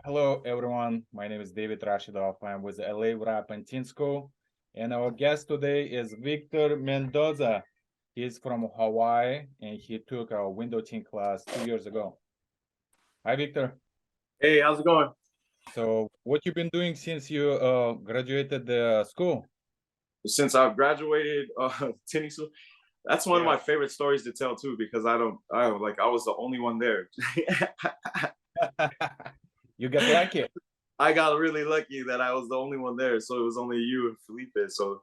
Hello, everyone. My name is David Rashidov. I'm with LA Wrap and Tint School. And our guest today is Victor Mendoza. He's from Hawaii and he took our window tint class 2 years ago. Hi, Victor. Hey, how's it going? So, what you been doing since you graduated the school? Since I've graduated Tinting School, that's one of Yeah. my favorite stories to tell too, because I was the only one there. You got lucky. I got really lucky that I was the only one there, so it was only you and Felipe. So,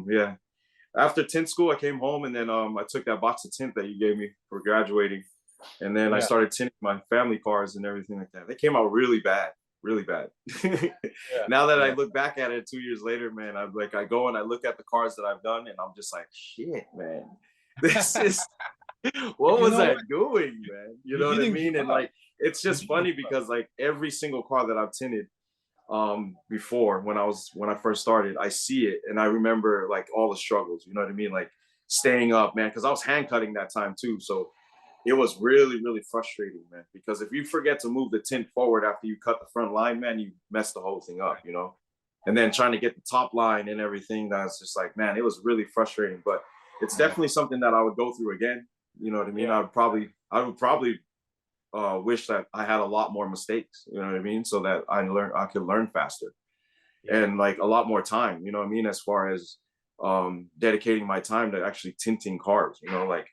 yeah. After tint school, I came home and then I took that box of tint that you gave me for graduating, and then I Yeah. started tinting my family cars and everything like that. They came out really bad, really bad. Yeah. Now that I Yeah. look back at it 2 years later, man, I go and I look at the cars that I've done, and I'm just like, shit, man, this is But what you was know I what? doing, man? You You know what I didn't give mean? And up. like, it's You just didn't funny give up. because like every single car that I've tinted before when I first started, I see it and I remember like all the struggles, you know what I mean? Like staying up, man, because I was hand cutting that time too. So it was really, really frustrating, man. Because if you forget to move the tint forward after you cut the front line, man, you mess the whole thing up, Right. you know? And then trying to get the top line and everything, that's just like, man, it was really frustrating. But it's Yeah. definitely something that I would go through again. You know what I mean? Yeah. I would probably wish that I had a lot more mistakes, you know what I mean? So that I could learn faster Yeah. and like a lot more time, you know what I mean? As far as dedicating my time to actually tinting cars, you know, like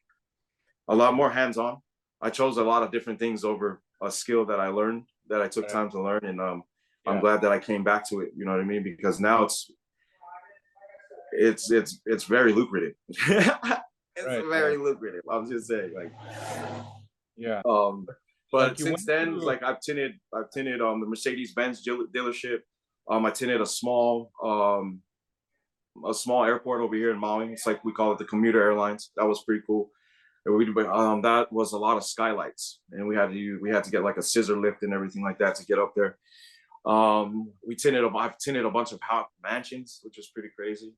a lot more hands on. I chose a lot of different things over a skill that I learned that I took Right. time to learn. And I'm Yeah. glad that I came back to it, you know what I mean? Because now it's very lucrative. It's Right. very Right. lucrative. I'm just saying, like, Yeah. Um, Like but you since went then, to. like I've tinted the Mercedes Benz dealership. I tinted a small airport over here in Maui. It's like we call it the commuter airlines. That was pretty cool. And that was a lot of skylights, and we had to get like a scissor lift and everything like that to get up there. I've tinted a bunch of hot mansions, which was pretty crazy.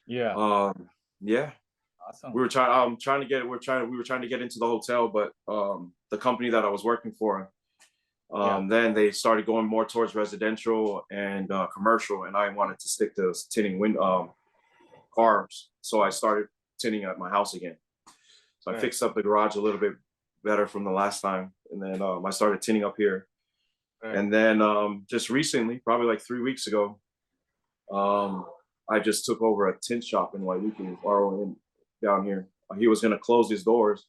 Yeah. Yeah, Awesome. we were trying to get we were trying to get into the hotel, but the company that I was working for, Yeah. then they started going more towards residential and commercial, and I wanted to stick to tinting cars, so I started tinting at my house again. So I Right. fixed up the garage a little bit better from the last time, and then I started tinting up here. Right. And then just recently, probably like 3 weeks ago, um, I just took over a tint shop in Waikiki or down here. He was going to close his doors,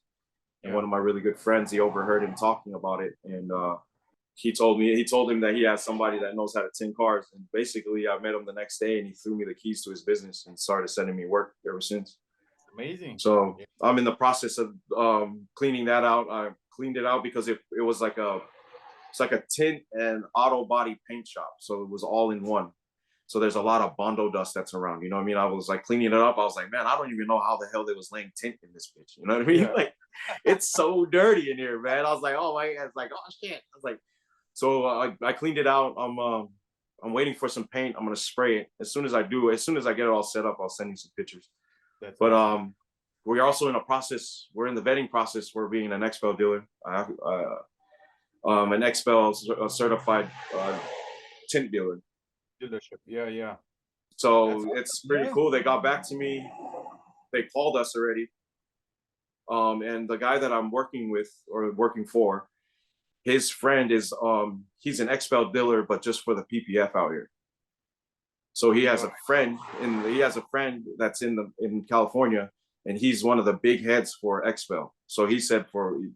and Yeah. one of my really good friends, he overheard him talking about it, and he told him that he has somebody that knows how to tint cars. And basically, I met him the next day, and he threw me the keys to his business and started sending me work ever since. Amazing. So Yeah. I'm in the process of cleaning that out. I cleaned it out because it was like it's like a tint and auto body paint shop, so it was all in one. So there's a lot of Bondo dust that's around. You know what I mean? I was like cleaning it up. I was like, man, I don't even know how the hell they was laying tint in this bitch. You know what I mean? Yeah. Like, it's so dirty in here, man. I was like, oh my, it's like, oh shit. I was like, so I cleaned it out. I'm waiting for some paint. I'm gonna spray it. As soon as I get it all set up, I'll send you some pictures. That's But awesome. we're also in a process. We're in the vetting process for being an XPEL dealer. An XPEL certified tint dealer. Dealership. Yeah. Yeah. That's So awesome. it's pretty Yeah. cool. They got back to me. They called us already. And the guy that I'm working with or working for, his friend is he's an XPEL dealer, but just for the PPF out here. So Yeah. he has a friend that's in California, and he's one of the big heads for XPEL. So he said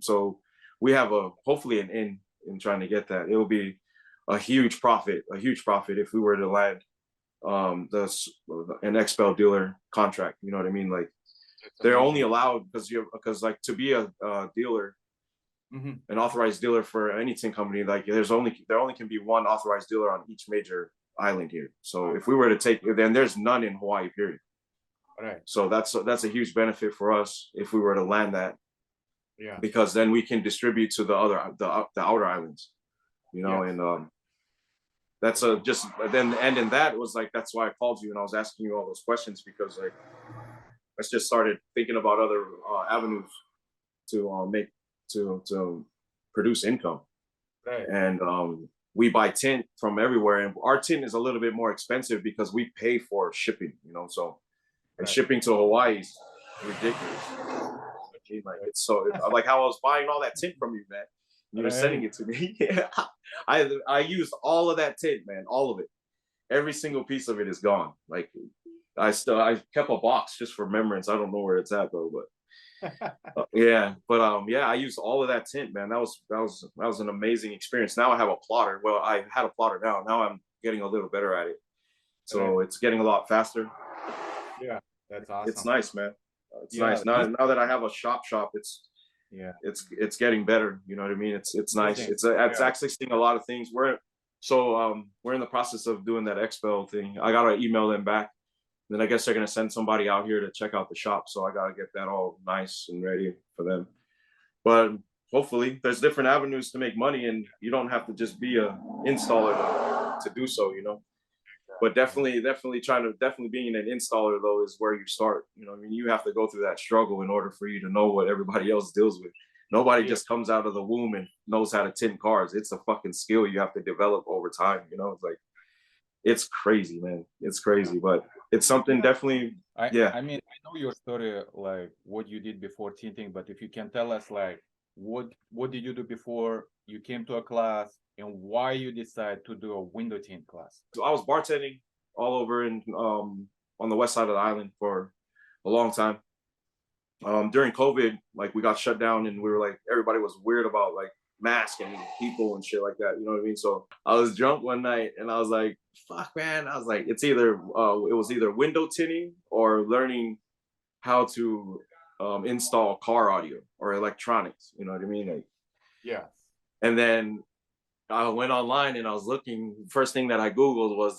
so we have a hopefully an in trying to get that. It will be a huge profit if we were to land the an XPEL dealer contract. You know what I mean? Like That's they're only amazing. allowed because like to be a dealer, Hmm. an authorized dealer for any tin company, like there only can be one authorized dealer on each major island here. So if we were to take, then there's none in Hawaii, period. Right. So that's a huge benefit for us if we were to land that, Yeah. because then we can distribute to the outer islands, you know. Yes. And that's a just then the end in that was like that's why I called you and I was asking you all those questions, because like I just started thinking about other avenues to make to produce income. Right. And we buy tint from everywhere, and our tint is a little bit more expensive because we pay for shipping, you know. So, and Right. shipping to Hawaii is ridiculous. Like it's so like how I was buying all that tint from you, man. You were sending it to me. I used all of that tint, man, all of it. Every single piece of it is gone. Like I kept a box just for remembrance. I don't know where it's at though, but yeah, but yeah, I used all of that tint, man. That was an amazing experience. Now I have a plotter. Well, I had a plotter now. Now I'm getting a little better at it. So it's getting a lot faster. Yeah, that's awesome. It's nice, man. It's Yeah, nice. Now that I have a shop, yeah, it's getting better. You know what I mean? It's nice. amazing. It's actually seeing a lot of things. We're in the process of doing that Expo thing. I gotta email them back. Then I guess they're gonna send somebody out here to check out the shop. So I gotta get that all nice and ready for them. But hopefully there's different avenues to make money, and you don't have to just be a installer to do so, you know. But definitely being an installer though is where you start. You know, I mean, you have to go through that struggle in order for you to know what everybody else deals with. Nobody just comes out of the womb and knows how to tint cars. It's a fucking skill you have to develop over time. You know, it's like it's crazy, man. It's crazy, but it's something definitely. Yeah. I mean, I know your story, like what you did before tinting, but if you can tell us, like, what did you do before you came to a class, and why you decided to do a window tint class? So I was bartending all over in on the west side of the island for a long time. During COVID, like we got shut down, and we were like everybody was weird about like masks and people and shit like that. You know what I mean? So I was drunk one night, and I was like, "Fuck, man!" I was like, it was either window tinting or learning how to install car audio or electronics. You know what I mean? Like, Yeah. and then I went online and I was looking. First thing that I googled was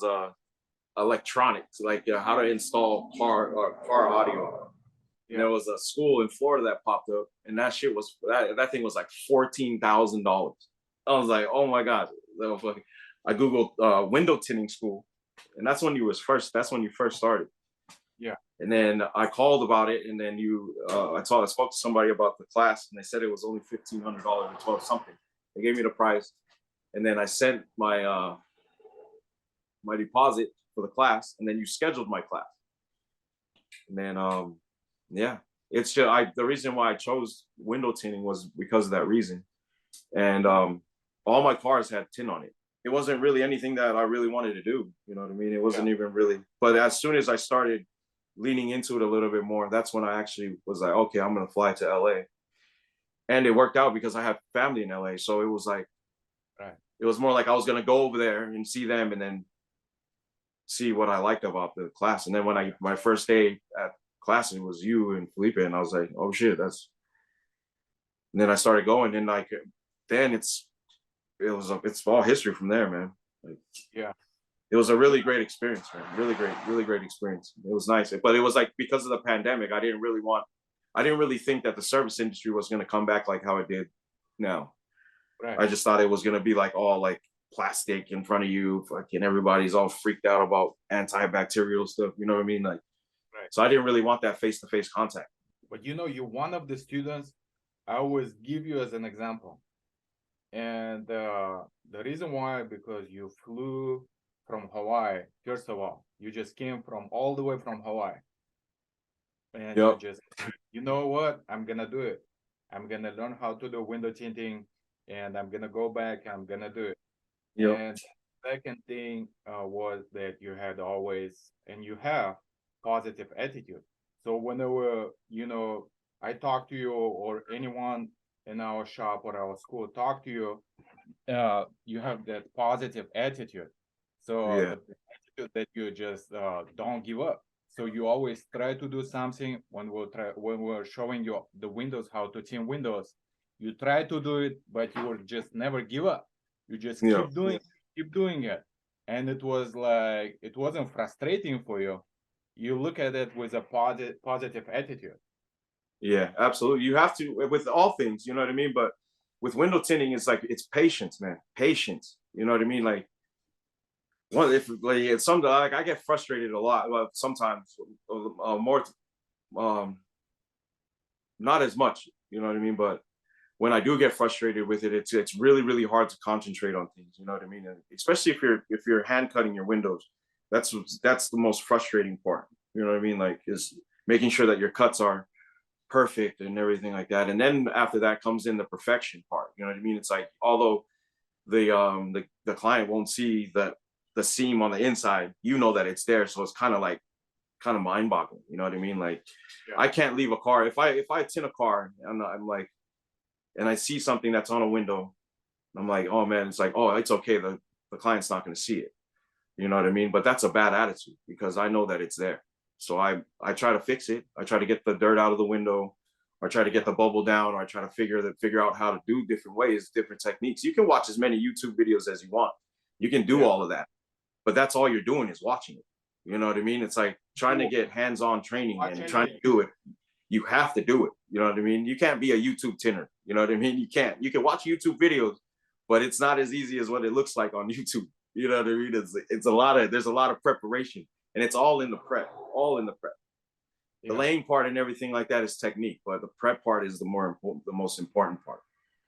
electronics, like how to install car audio. And there was a school in Florida that popped up, and that shit was that thing was like $14,000. I was like, oh my god. I googled window tinting school, and that's when you first started. Yeah. And then I called about it, and then I spoke to somebody about the class, and they said it was only $1,500 or 12 something. They gave me the price, and then I sent my my deposit for the class, and then you scheduled my class. And then yeah, it's just the reason why I chose window tinting was because of that reason. And all my cars had tint on it. It wasn't really anything that I really wanted to do. You know what I mean? It wasn't even really. But as soon as I started leaning into it a little bit more, that's when I actually was like, okay, I'm gonna fly to LA. And it worked out because I have family in LA. So it was like, it was more like I was gonna go over there and see them, and then see what I liked about the class. And then when my first day at class, it was you and Felipe, and I was like, oh shit, and then I started going, and like then it's all history from there, man. Like, yeah, it was a really great experience, man. Really great experience. It was nice, but it was like because of the pandemic, I didn't really think that the service industry was going to come back like how it did now. I just thought it was going to be like all like plastic in front of you, fucking everybody's all freaked out about antibacterial stuff. You know what I mean? Like, so I didn't really want that face-to-face contact. But you know, you're one of the students I always give you as an example. And the reason why, because you flew from Hawaii, first of all, you just came from all the way from Hawaii. And you just, you know what, I'm gonna do it. I'm gonna learn how to do window tinting, and I'm gonna go back, I'm gonna do it. And second thing was that you had always, and you have, positive attitude. So whenever, you know, I talk to you, or anyone in our shop or our school talk to you, you have that positive attitude. So the attitude that you just don't give up. So you always try to do something. When we're showing you the windows, how to tint windows, you try to do it, but you will just never give up. You just keep doing it. And it was like, it wasn't frustrating for you. You look at it with a positive attitude. Yeah, absolutely. You have to with all things, you know what I mean? But with window tinting, it's like it's patience, man. Patience. You know what I mean? Like if like it's something like I get frustrated a lot, but sometimes more not as much, you know what I mean? But when I do get frustrated with it, it's really, really hard to concentrate on things. You know what I mean? And especially if you're hand cutting your windows, that's the most frustrating part. You know what I mean? Like, is making sure that your cuts are perfect and everything like that. And then after that comes in the perfection part. You know what I mean? It's like, although the client won't see the seam on the inside, you know that it's there. So it's kind of mind boggling. You know what I mean? Like, Yeah. I can't leave a car. If I tint a car and I'm like, and I see something that's on a window, I'm like, oh man, it's like, oh, it's okay. The client's not going to see it. You know what I mean? But that's a bad attitude because I know that it's there. So I try to fix it. I try to get the dirt out of the window, or try to get the bubble down, or I try to figure out how to do different ways, different techniques. You can watch as many YouTube videos as you want. You can do all of that, but that's all you're doing is watching it. You know what I mean? It's like trying to get hands-on training and trying to do it. You have to do it. You know what I mean? You can't be a YouTube tinner. You know what I mean? You can't. You can watch YouTube videos, but it's not as easy as what it looks like on YouTube. You know what I mean? There's a lot of preparation, and it's all in the prep. The laying part and everything like that is technique, but the prep part is the most important part.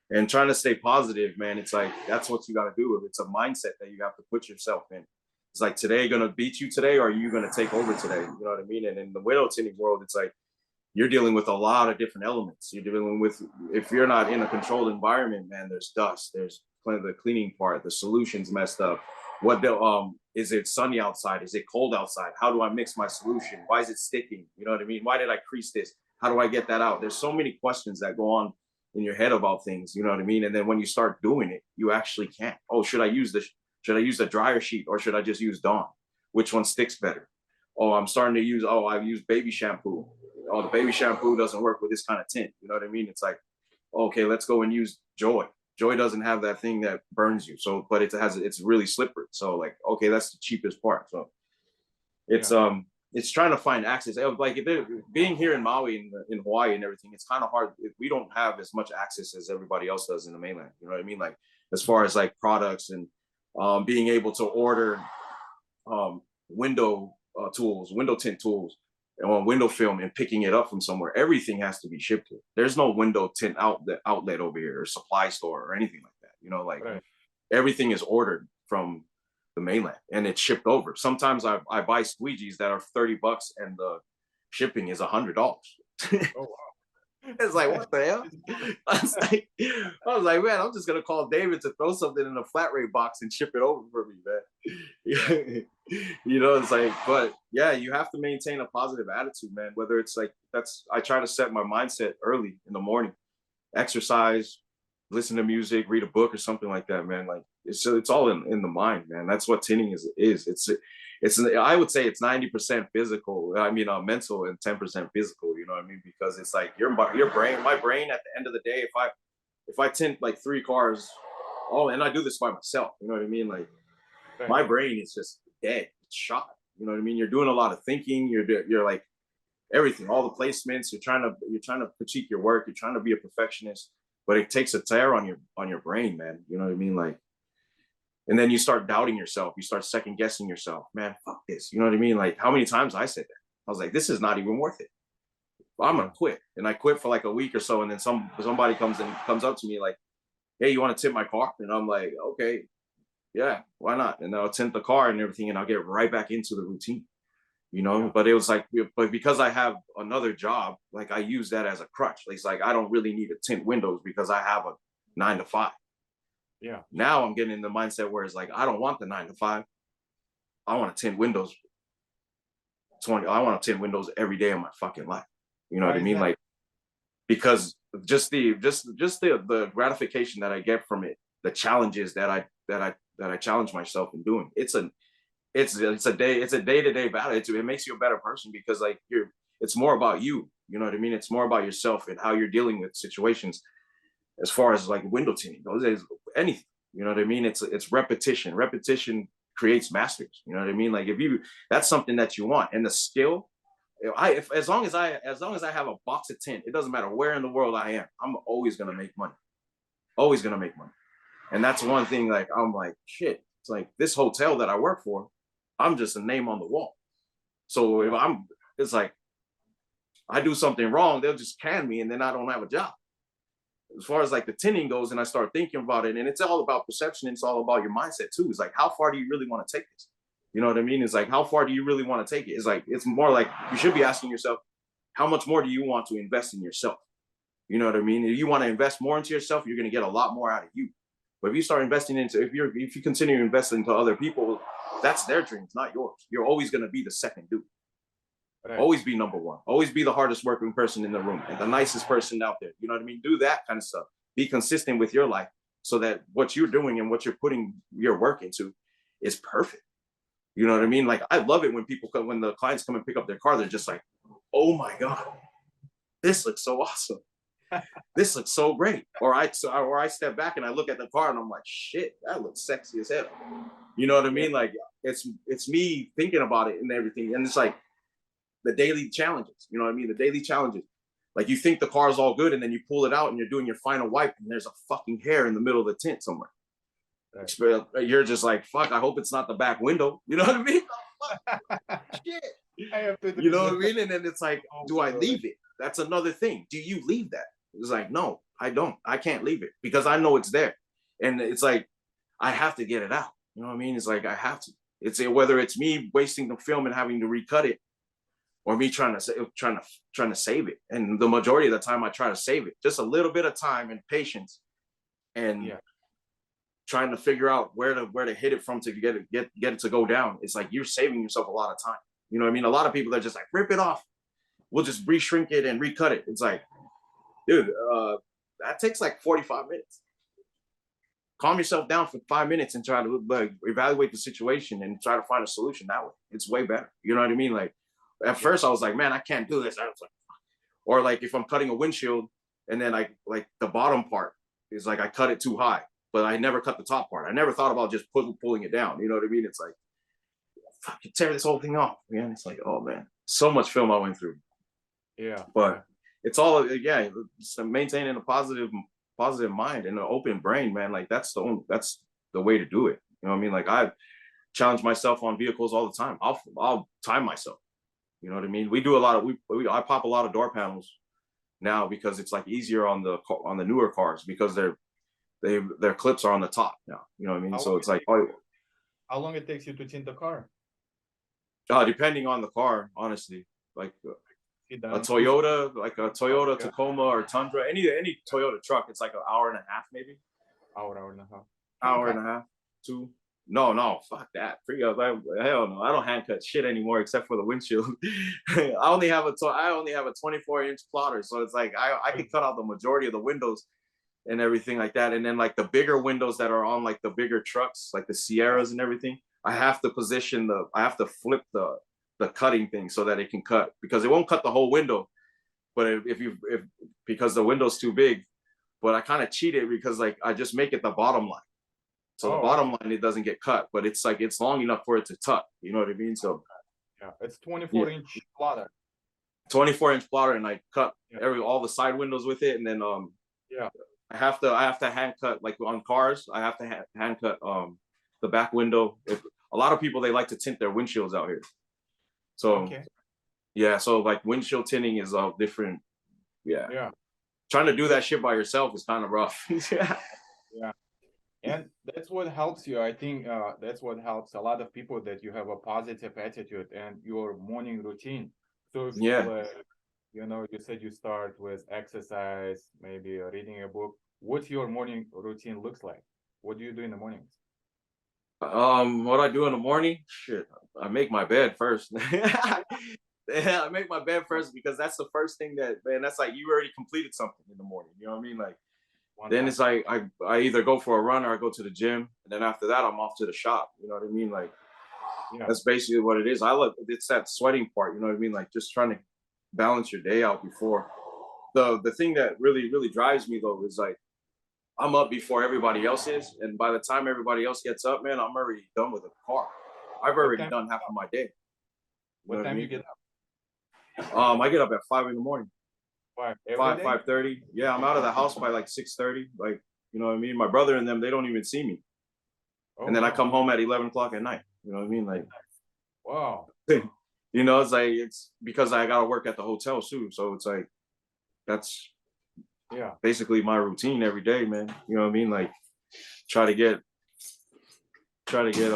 And trying to stay positive, man, it's like that's what you got to do. It's a mindset that you have to put yourself in. It's like, today gonna beat you today, or are you gonna take over today? You know what I mean? And in the window tinting world, it's like you're dealing with a lot of different elements. You're dealing with, if you're not in a controlled environment, man, there's dust, there's the cleaning part, the solution's messed up. Is it sunny outside? Is it cold outside? How do I mix my solution? Why is it sticking? You know what I mean? Why did I crease this? How do I get that out? There's so many questions that go on in your head about things, you know what I mean? And then when you start doing it, you actually can't. Oh, should I use the dryer sheet, or should I just use Dawn? Which one sticks better? Oh, I've used baby shampoo. Oh, the baby shampoo doesn't work with this kind of tint. You know what I mean? It's like, okay, let's go and use Joy. Joy doesn't have that thing that burns you. So, but it's really slippery. So like, okay, that's the cheapest part. So it's trying to find access. Like, being here in Maui, in Hawaii and everything, it's kind of hard. We don't have as much access as everybody else does in the mainland. You know what I mean? Like, as far as like products and being able to order window tools, window tint tools on window film and picking it up from somewhere. Everything has to be shipped here. There's no window tint outlet over here, or supply store, or anything like that. You know, like everything is ordered from the mainland and it's shipped over. Sometimes I buy squeegees that are $30 and the shipping is $100. Oh wow. It's like, what the hell? I was like, man, I'm just gonna call David to throw something in a flat rate box and ship it over for me, man. You know, it's like, but yeah, you have to maintain a positive attitude, man. Whether it's like, I try to set my mindset early in the morning, exercise, listen to music, read a book or something like that, man. Like, it's all in the mind, man. That's what tinting is. I would say it's 90% physical. I mean, mental, and 10% physical. You know what I mean? Because it's like your brain, my brain. At the end of the day, if I tint like 3 cars, and I do this by myself. You know what I mean? Like, my brain is just dead. It's shot. You know what I mean? You're doing a lot of thinking. You're like everything, all the placements. You're trying to critique your work. You're trying to be a perfectionist, but it takes a tear on your brain, man. You know what I mean? Like. And then you start doubting yourself. You start second guessing yourself. Man, fuck this. You know what I mean? Like, how many times I said that? I was like, this is not even worth it. I'm gonna quit. And I quit for like a week or so. And then somebody comes up to me like, hey, you want to tint my car? And I'm like, okay, yeah, why not? And I'll tint the car and everything, and I'll get right back into the routine. You know, but it was like, but because I have another job, like I use that as a crutch. It's like, I don't really need to tint windows because I have a 9 to 5. Yeah. Now I'm getting in the mindset where it's like, I don't want the 9 to 5. I want to tint windows. I want to tint windows every day of my fucking life. You know what I mean? Like, because just the gratification that I get from it, the challenges that I challenge myself in doing. It's a day-to-day battle. It makes you a better person because like it's more about you. You know what I mean? It's more about yourself and how you're dealing with situations. As far as like window tinting goes, anything, you know what I mean? It's repetition. Repetition creates masters. You know what I mean? Like, that's something that you want, and the skill. As long as I have a box of tint, it doesn't matter where in the world I am. I'm always gonna make money. Always gonna make money, and that's one thing. Like, I'm like, shit. It's like this hotel that I work for. I'm just a name on the wall. So it's like I do something wrong, they'll just can me, and then I don't have a job. as far as like the tinting goes, and I start thinking about it, and it's all about perception. It's all about your mindset too. It's like, how far do you really want to take this? You know what I mean? It's like, how far do you really want to take it? It's like, it's more like you should be asking yourself, how much more do you want to invest in yourself? You know what I mean? If you want to invest more into yourself, you're going to get a lot more out of you. But if you start investing into, if you continue to invest into other people, that's their dreams, not yours. You're always going to be the second dude. Right. Always be number one. Always be the hardest working person in the room, and the nicest person out there. You know what I mean? Do that kind of stuff. Be consistent with your life so that what you're doing and what you're putting your work into is perfect. You know what I mean? Like, I love it when people come, when the clients come and pick up their car, they're just like, oh my God, this looks so awesome. This looks so great. Or I step back and I look at the car and I'm like, shit, that looks sexy as hell. You know what I mean? Like, it's me thinking about it and everything. And it's like the daily challenges, you know what I mean? The daily challenges. Like, you think the car is all good and then you pull it out and you're doing your final wipe and there's a fucking hair in the middle of the tint somewhere. Right. You're just like, fuck, I hope it's not the back window. You know what I mean? Shit. You know what I mean? And then it's like, do I leave it? That's another thing. Do you leave that? It's like, no, I don't. I can't leave it because I know it's there. And it's like, I have to get it out. You know what I mean? It's like, I have to. It's whether it's me wasting the film and having to recut it, or me trying to save it. And the majority of the time I try to save it. Just a little bit of time and patience, and trying to figure out where to hit it from to get it to go down. It's like you're saving yourself a lot of time. You know what I mean? A lot of people are just like, rip it off. We'll just re-shrink it and recut it. It's like, dude, that takes like 45 minutes. Calm yourself down for 5 minutes and try to like evaluate the situation and try to find a solution that way. It's way better. You know what I mean? Like, at first I was like, man, I can't do this. I was like, or like if I'm cutting a windshield and then I like the bottom part is like I cut it too high, but I never cut the top part. I never thought about just pulling it down. You know what I mean? It's like, fucking tear this whole thing off, man. It's like, oh man, so much film I went through. Yeah. But it's all, it's maintaining a positive mind and an open brain, man. Like, that's the way to do it. You know what I mean? Like, I challenge myself on vehicles all the time. I'll time myself. You know what I mean? We do a lot of, I pop a lot of door panels now because it's like easier on the newer cars because their clips are on the top now. You know what I mean? So it's like, how long it takes you to tint the car? Depending on the car, honestly. Like a Toyota Tacoma or Tundra, any Toyota truck, it's like an hour and a half, maybe. Hour and a half. Hour and a half, 2. No, fuck that. Hell no. I don't hand cut shit anymore except for the windshield. I only have a 24-inch plotter, so it's like I can cut out the majority of the windows and everything like that. And then like the bigger windows that are on like the bigger trucks, like the Sierras and everything, I have to flip the cutting thing so that it can cut, because it won't cut the whole window. But because the window's too big, but I kind of cheated because like I just make it the bottom line. So the bottom line, it doesn't get cut, but it's like, it's long enough for it to tuck. You know what I mean? So it's 24-inch plotter. 24-inch plotter, and I cut all the side windows with it, and then I have to hand cut, like on cars. I have to hand cut the back window. A lot of people, they like to tint their windshields out here. So so like windshield tinting is a different. Trying to do that shit by yourself is kind of rough. And that's what helps you. I think that's what helps a lot of people, that you have a positive attitude and your morning routine. So if you said you start with exercise, maybe reading a book. What's your morning routine looks like? What do you do in the mornings? What I do in the morning? Shit, I make my bed first. I make my bed first because that's the first thing that's like, you already completed something in the morning. You know what I mean? Like, then it's like I either go for a run or I go to the gym, and then after that I'm off to the shop. You know what I mean? Like, that's basically what it is. It's that sweating part. You know what I mean? Like, just trying to balance your day out before. The thing that really drives me though is like, I'm up before everybody else is, and by the time everybody else gets up, man, I'm already done with the car. I've already done half of my day. What time you get up? I get up at 5 in the morning. 5:30. Yeah, I'm out of the house by like 6:30. Like, you know what I mean? My brother and them, they don't even see me. And then I come home at 11 o'clock at night. You know what I mean? Like, wow. You know, it's like, it's because I gotta work at the hotel too. So it's like, Yeah. basically my routine every day, man. You know what I mean? Like try to get try to get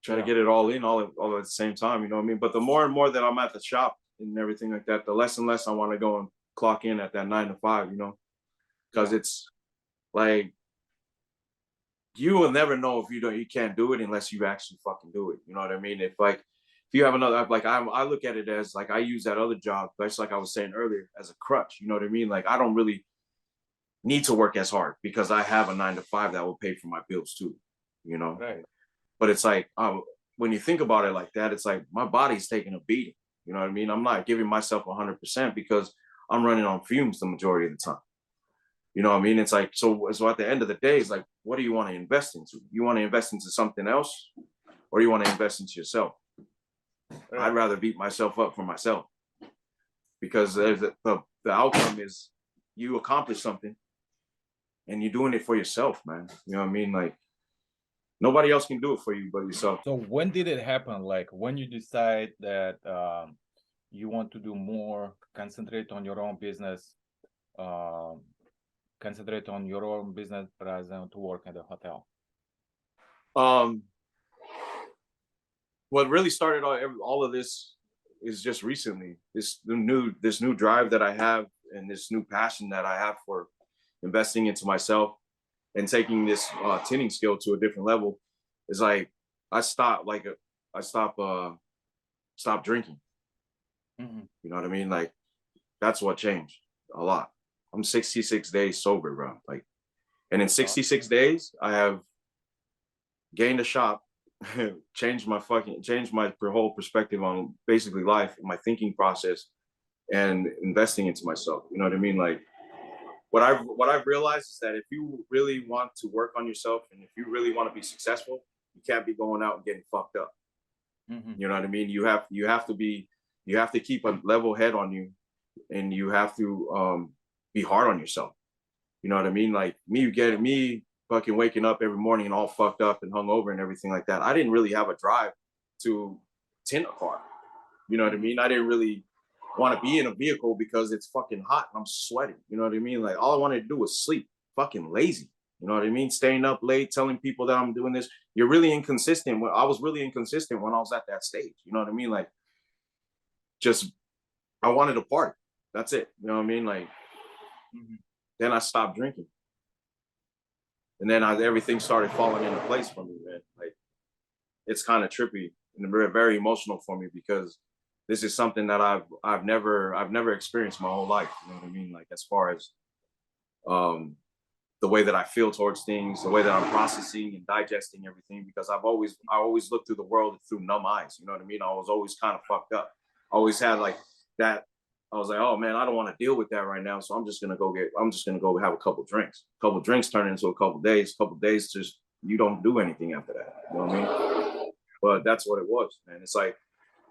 try to Yeah. get it all in all at the same time, you know what I mean? But the more and more that I'm at the shop and everything like that, the less and less I want to go and clock in at that 9 to 5, you know, because Yeah. it's like you will never know if you can't do it unless you actually fucking do it. You know what I mean? If you have another, like I look at it as like I use that other job, just like I was saying earlier, as a crutch. You know what I mean? Like I don't really need to work as hard because I have a 9 to 5 that will pay for my bills too. You know, Right. but it's like when you think about it like that, it's like my body's taking a beating. You know what I mean? I'm not giving myself 100% because I'm running on fumes the majority of the time. You know what I mean? It's like so at the end of the day, it's like, what do you want to invest into? You want to invest into something else, or you want to invest into yourself? I'd Right. rather beat myself up for myself because the outcome is you accomplish something and you're doing it for yourself, man. You know what I mean? Like nobody else can do it for you but yourself. So when did it happen? Like when you decide that you want to do more, concentrate on your own business, um, concentrate on your own business rather than to work at the hotel. Um, what really started all of this is just recently. This new drive that I have and this new passion that I have for investing into myself and taking this tinting skill to a different level is like I stopped like I stopped drinking. Mhm. You know what I mean? Like that's what changed a lot. I'm 66 days sober, bro. Like, and in That's awesome. 66 days, I have gained a shop, changed my whole perspective on basically life, my thinking process, and investing into myself. You know what I mean? Like what I've realized is that if you really want to work on yourself and if you really want to be successful, you can't be going out and getting fucked up. Mhm. You know what I mean? You have to keep a level head on you, and you have to be hard on yourself. You know what I mean? Like me fucking waking up every morning and all fucked up and hungover and everything like that. I didn't really have a drive to tint a car. You know what I mean? I didn't really want to be in a vehicle because it's fucking hot and I'm sweating. You know what I mean? Like all I wanted to do was sleep. Fucking lazy. You know what I mean? Staying up late, telling people that I'm doing this. You're really inconsistent. I was really inconsistent when I was at that stage. You know what I mean? Like just I wanted to party. That's it. You know what I mean? Like Mhm. then I stopped drinking. And then everything started falling into place for me, man. Like it's kind of trippy and very, very emotional for me because this is something that I've never experienced my whole life. You know what I mean? Like as far as um, the way that I feel towards things, the way that I'm processing and digesting everything, because I always looked through the world through numb eyes. You know what I mean? I was always kind of fucked up. I always had like that. I was like, oh man, I don't want to deal with that right now. So I'm just gonna go have a couple drinks. A couple drinks turn into a couple days. A couple days just you don't do anything after that. You know what I mean? But that's what it was, man. It's like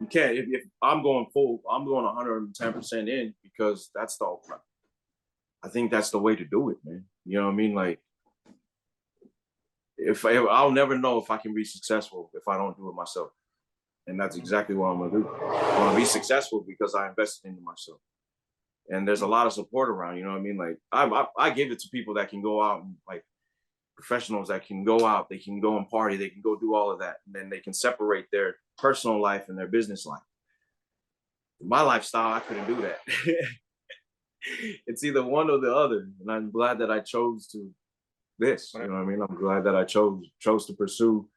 you can't if I'm going full, I'm going 110% in because that's the I think that's the way to do it, man. You know what I mean? Like if I'll never know if I can be successful if I don't do it myself. And that's exactly what I'm gonna do. I'm gonna be successful because I invested into myself. And there's a lot of support around, you know what I mean? Like I give it to people that can go out and like professionals that can go out, they can go and party, they can go do all of that, and then they can separate their personal life and their business life. My lifestyle, I couldn't do that. It's either one or the other, and I'm glad that I chose to this. You Right. know what I mean? I'm glad that I chose to pursue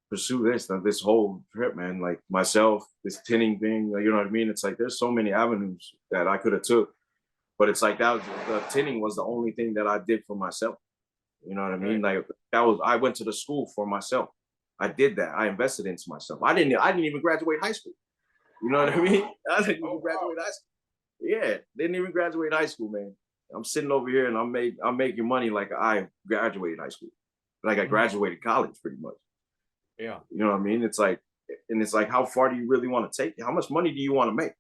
this whole trip, man. Like myself, this tinning thing. You know what I mean? It's like there's so many avenues that I could have took, but it's like the tinning was the only thing that I did for myself. You know what I mean? Right. Like I went to the school for myself. I did that. I invested into myself. I didn't even graduate high school. You know what I mean? I didn't Oh even wow. graduate high school. Yeah, didn't even graduate high school, man. I'm sitting over here and I'm making money like I graduated high school, like I Mhm. graduated college, pretty much. Yeah. You know what I mean? It's like, and it's like, how far do you really want to take it? How much money do you want to make?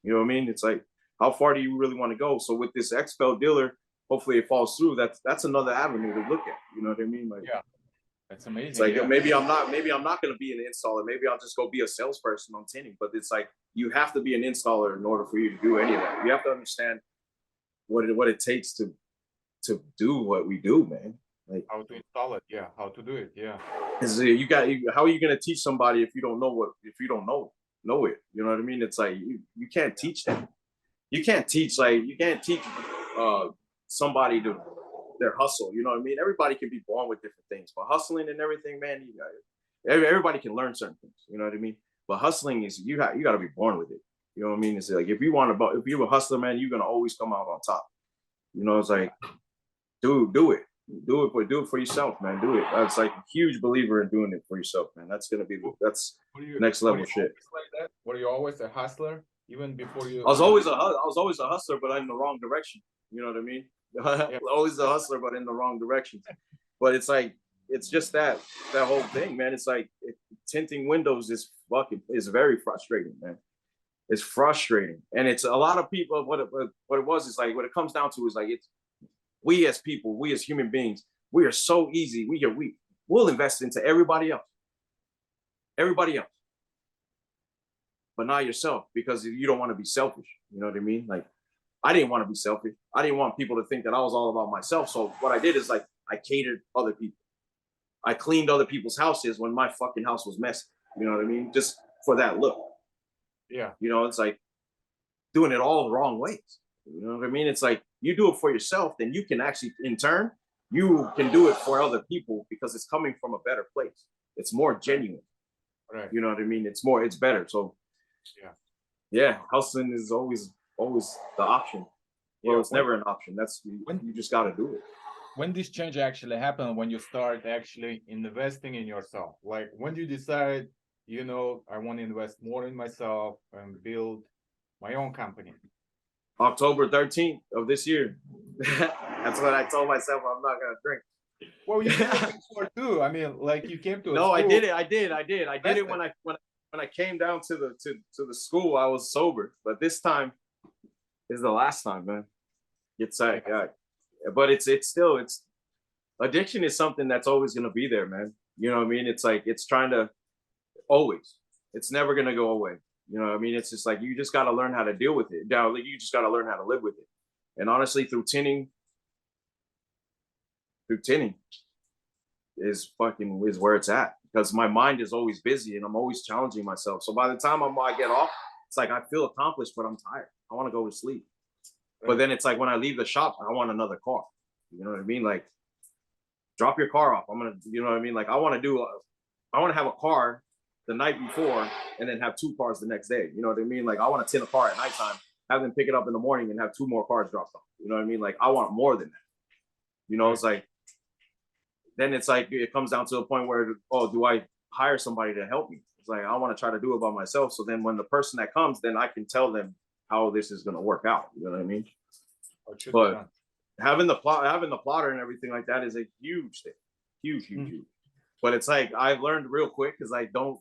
You know what I mean? It's like, how far do you really want to go? So with this XPEL dealer, hopefully it falls through. That's another avenue to look at. You know what I mean? Like, Yeah. That's it's amazing. like Yeah. maybe I'm not going to be an installer. Maybe I'll just go be a salesperson on tinting. But it's like you have to be an installer in order for you to do any of that. You have to understand what it takes to do what we do, man. Like How to install it? Yeah. How to do it? Yeah. is how are you gonna teach somebody if you don't know it? You know what I mean? It's like you can't teach that. You can't teach uh somebody to their hustle. You know what I mean? Everybody can be born with different things, but hustling and everything, man, everybody can learn certain things. You know what I mean? But hustling is you got to be born with it. You know what I mean? It's like if you're a hustler, man, you're gonna always come out on top. You know, it's like, dude, do it. Do it for yourself, man. Do it. That's like a huge believer in doing it for yourself, man. That's gonna be that's next level shit. Like that? Were you always a hustler even before you? I was always a hustler, but in the wrong direction. You know what I mean? Yeah. Always a hustler, but in the wrong direction. But it's like it's just that whole thing, man. It's like tinting windows is very frustrating, man. It's frustrating, and it's a lot of people. What it was is like what it comes down to is like it's we as people, we as human beings, we are so easy. We'll invest into everybody else, but not yourself because you don't want to be selfish. You know what I mean? Like I didn't want to be selfish. I didn't want people to think that I was all about myself. So what I did is like I catered other people. I cleaned other people's houses when my fucking house was messy. You know what I mean? Just for that look. Yeah. You know, it's like doing it all the wrong ways. You know what I mean? It's like you do it for yourself, then you can actually, in turn, you can do it for other people because it's coming from a better place. It's more genuine. Right. You know what I mean? It's better. So yeah, hustling is always the option. Well, it's never an option. That's you just got to do it. When this change actually happened, when you start actually investing in yourself, like when you decide, you know, I want to invest more in myself and build my own company. October 13th of this year. That's what I told myself I'm not gonna drink. Well, you did it before too. I mean, like you came to. No, I did it. I did it when I came down to the school. I was sober, but this time is the last time, man. It's like, but it's still addiction is something that's always gonna be there, man. You know what I mean? It's like it's trying to always. It's never gonna go away. You know what I mean? It's just like you just got to learn how to deal with it. Now you just got to learn how to live with it. And honestly, through tinting is where it's at because my mind is always busy and I'm always challenging myself. So by the time I get off, it's like I feel accomplished, but I'm tired. I want to go to sleep. Right. But then it's like when I leave the shop, I want another car. You know what I mean? Like drop your car off. You know what I mean? Like I want to have a car the night before and then have two cars the next day. You know what I mean? Like I want to tint a car at nighttime, have them pick it up in the morning and have two more cars dropped off. You know what I mean? Like I want more than that. You know, it's like, then it's like, it comes down to a point where, oh, do I hire somebody to help me? It's like, I want to try to do it by myself. So then when the person that comes, then I can tell them how this is going to work out. You know what I mean? But having the plotter and everything like that is a huge thing. Huge. But it's like, I've learned real quick because I don't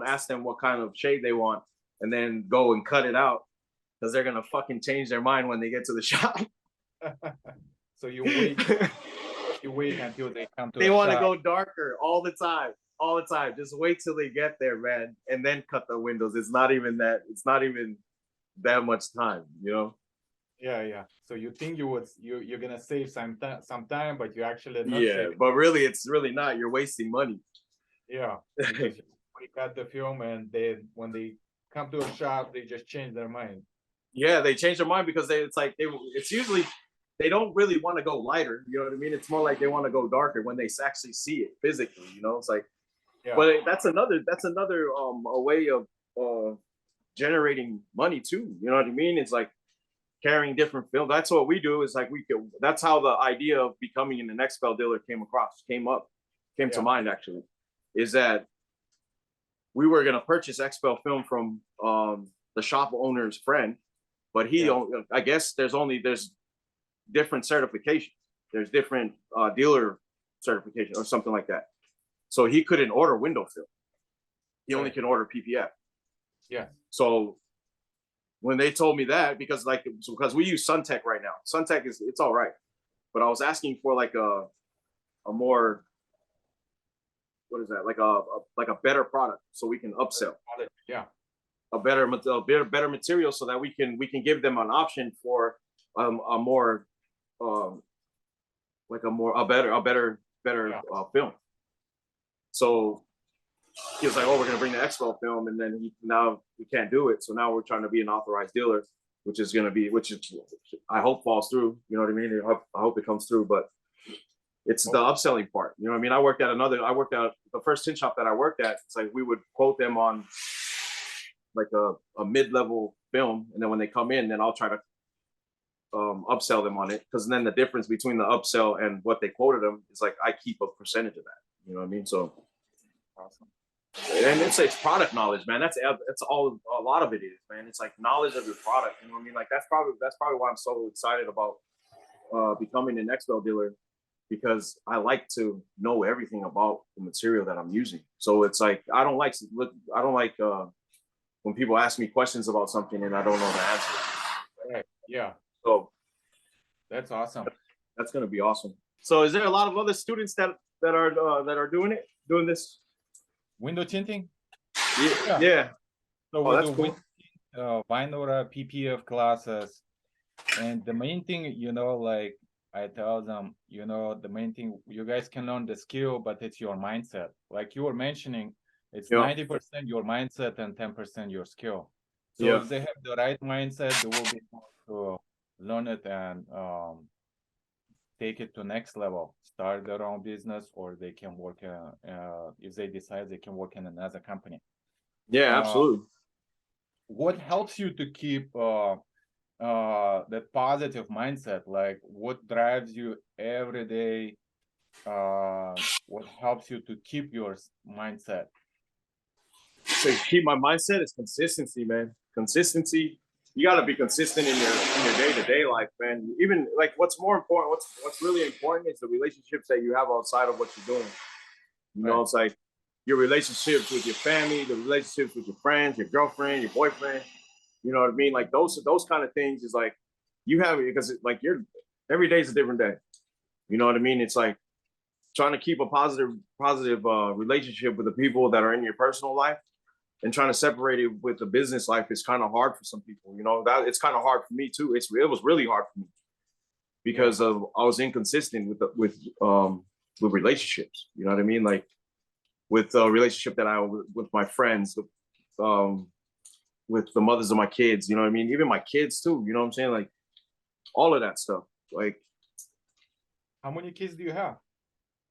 ask them what kind of shade they want and then go and cut it out because they're going to fucking change their mind when they get to the shop. So you wait until they come to they want to go darker all the time. Just wait till they get there, man, and then cut the windows. It's not even that much time, you know? Yeah. So you think you're gonna save some time, but you actually not saving. But really it's really not. You're wasting money. Yeah. We cut the film and when they come to a shop, they just change their mind. Yeah, they change their mind because it's usually they don't really want to go lighter. You know what I mean? It's more like they want to go darker when they actually see it physically. You know, it's like, but that's another a way of generating money too. You know what I mean? It's like carrying different film. That's what we do. Is like that's how the idea of becoming an XPEL dealer came to mind actually. Is that we were gonna purchase XPEL film from the shop owner's friend, but I guess there's different certifications. There's different dealer certification or something like that. So he couldn't order window film. He only can order PPF. Yeah. So when they told me that, because we use Suntech right now. Suntech it's all right, but I was asking for like a more, what is that? Like a better product so we can upsell. Yeah. A better material so that we can give them an option for a more like a better film. So he was like, "Oh, we're gonna bring the XFL film," and then now we can't do it. So now we're trying to be an authorized dealer, which is I hope falls through. You know what I mean? I hope it comes through, but it's the upselling part. You know what I mean? I worked at the first tint shop that I worked at. It's like we would quote them on like a mid-level film, and then when they come in, then I'll try to upsell them on it, because then the difference between the upsell and what they quoted them is like I keep a percentage of that. You know what I mean? So Awesome. And it's product knowledge, man. That's all a lot of it is, man. It's like knowledge of your product. You know what I mean? Like that's probably why I'm so excited about becoming an XFL dealer, because I like to know everything about the material that I'm using. So it's like I don't like when people ask me questions about something and I don't know the answer. Right. Yeah. So that's awesome. That's gonna be awesome. So is there a lot of other students that are doing this? Window tinting? Yeah. So we do cool. Vinyl PPF classes. And the main thing, like I tell them, the main thing, you guys can learn the skill, but it's your mindset. Like you were mentioning, it's 90% your mindset and 10% your skill. So if they have the right mindset, they will be able to learn it and take it to next level, start their own business, or they can work if they decide they can work in another company. Yeah, absolutely. What helps you to keep that positive mindset? Like what drives you every day? What helps you to keep your mindset? To keep my mindset is consistency, man. Consistency. You got to be consistent in your day-to-day life, man. Even like what's more important, what's really important is the relationships that you have outside of what you're doing. You know, it's like your relationships with your family, the relationships with your friends, your girlfriend, your boyfriend. You know what I mean? Like those kind of things is like you have it because like every day is a different day. You know what I mean? It's like trying to keep a positive relationship with the people that are in your personal life, and trying to separate it with the business life is kind of hard for some people. You know, that it's kind of hard for me too. It was really hard for me because I was inconsistent with relationships. You know what I mean? Like with the relationship that with my friends, with the mothers of my kids. You know what I mean? Even my kids too. You know what I'm saying? Like all of that stuff. Like, how many kids do you have?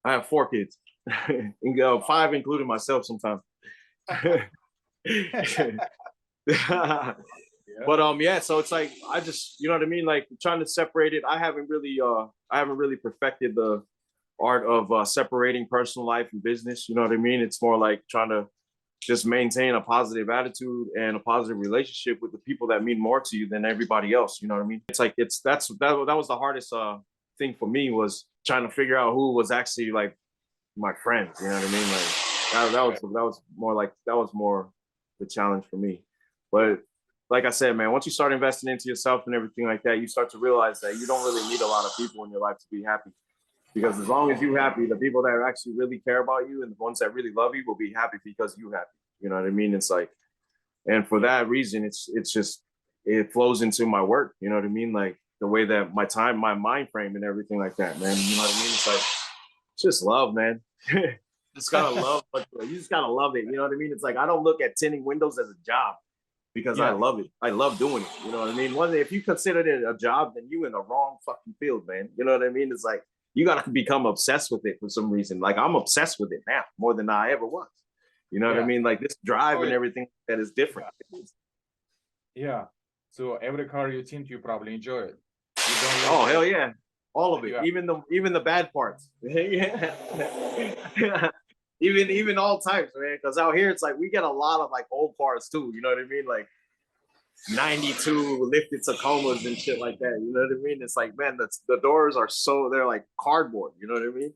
I have 4 kids, 5 including myself sometimes. But yeah, so it's like I just, you know what I mean, like trying to separate it. I haven't really perfected the art of separating personal life and business. You know what I mean? It's more like trying to just maintain a positive attitude and a positive relationship with the people that mean more to you than everybody else. You know what I mean? It's like that was the hardest thing for me, was trying to figure out who was actually like my friends. You know what I mean? Like that was more the challenge for me. But like I said, man, once you start investing into yourself and everything like that, you start to realize that you don't really need a lot of people in your life to be happy. Because as long as you're happy, the people that actually really care about you and the ones that really love you will be happy because you're happy. You know what I mean? It's like, and for that reason, it's just, it flows into my work. You know what I mean? Like the way that my mind frame and everything like that, man. You know what I mean? It's like, it's just love, man. Just gotta love, but you just gotta love it. You know what I mean? It's like I don't look at tinting windows as a job, because I love it. I love doing it. You know what I mean? If you consider it a job, then you in the wrong fucking field, man. You know what I mean? It's like you gotta become obsessed with it for some reason. Like I'm obsessed with it now more than I ever was. You know what I mean? Like this drive and everything that is different. Yeah. So every car you tint, you probably enjoy it. Oh hell yeah. All of it, even the bad parts. even all types, man. Because out here, it's like we get a lot of like old cars too. You know what I mean? Like 92 lifted Tacomas and shit like that. You know what I mean? It's like, man, the doors are they're like cardboard. You know what I mean?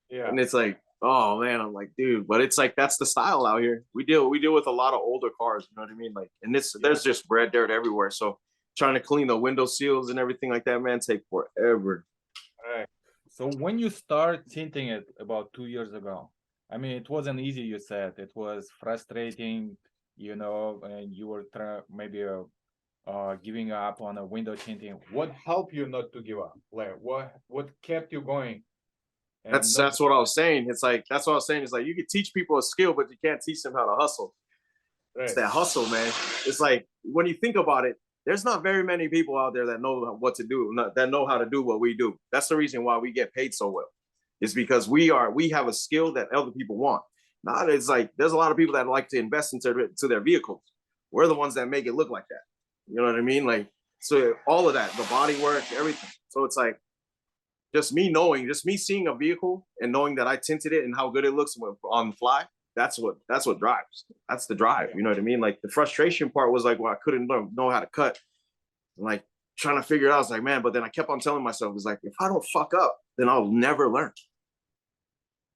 Yeah. And it's like, oh man, I'm like, dude. But it's like that's the style out here. We deal with a lot of older cars. You know what I mean? Like, and there's just red dirt everywhere. So trying to clean the window seals and everything like that, man, take forever. All right. So when you start tinting it about 2 years ago, I mean, it wasn't easy, you said. It was frustrating, and you were maybe giving up on a window tinting? What helped you not to give up? Like what kept you going? And That's what I was saying. It's like that's what I was saying. It's like you can teach people a skill, but you can't teach them how to hustle. It's that hustle, man. It's like when you think about it, there's not very many people out there that know what to do, that know how to do what we do. That's the reason why we get paid so well. It's because we have a skill that other people want. Now it's like there's a lot of people that like to invest into their vehicles. We're the ones that make it look like that. You know what I mean? Like, so all of that, the body work, everything. So it's like just me seeing a vehicle and knowing that I tinted it and how good it looks on the fly. That's what drives. That's the drive. You know what I mean? Like the frustration part was like, well, I couldn't know how to cut. Like trying to figure it out. I was like, man, but then I kept on telling myself, it's like, if I don't fuck up, then I'll never learn.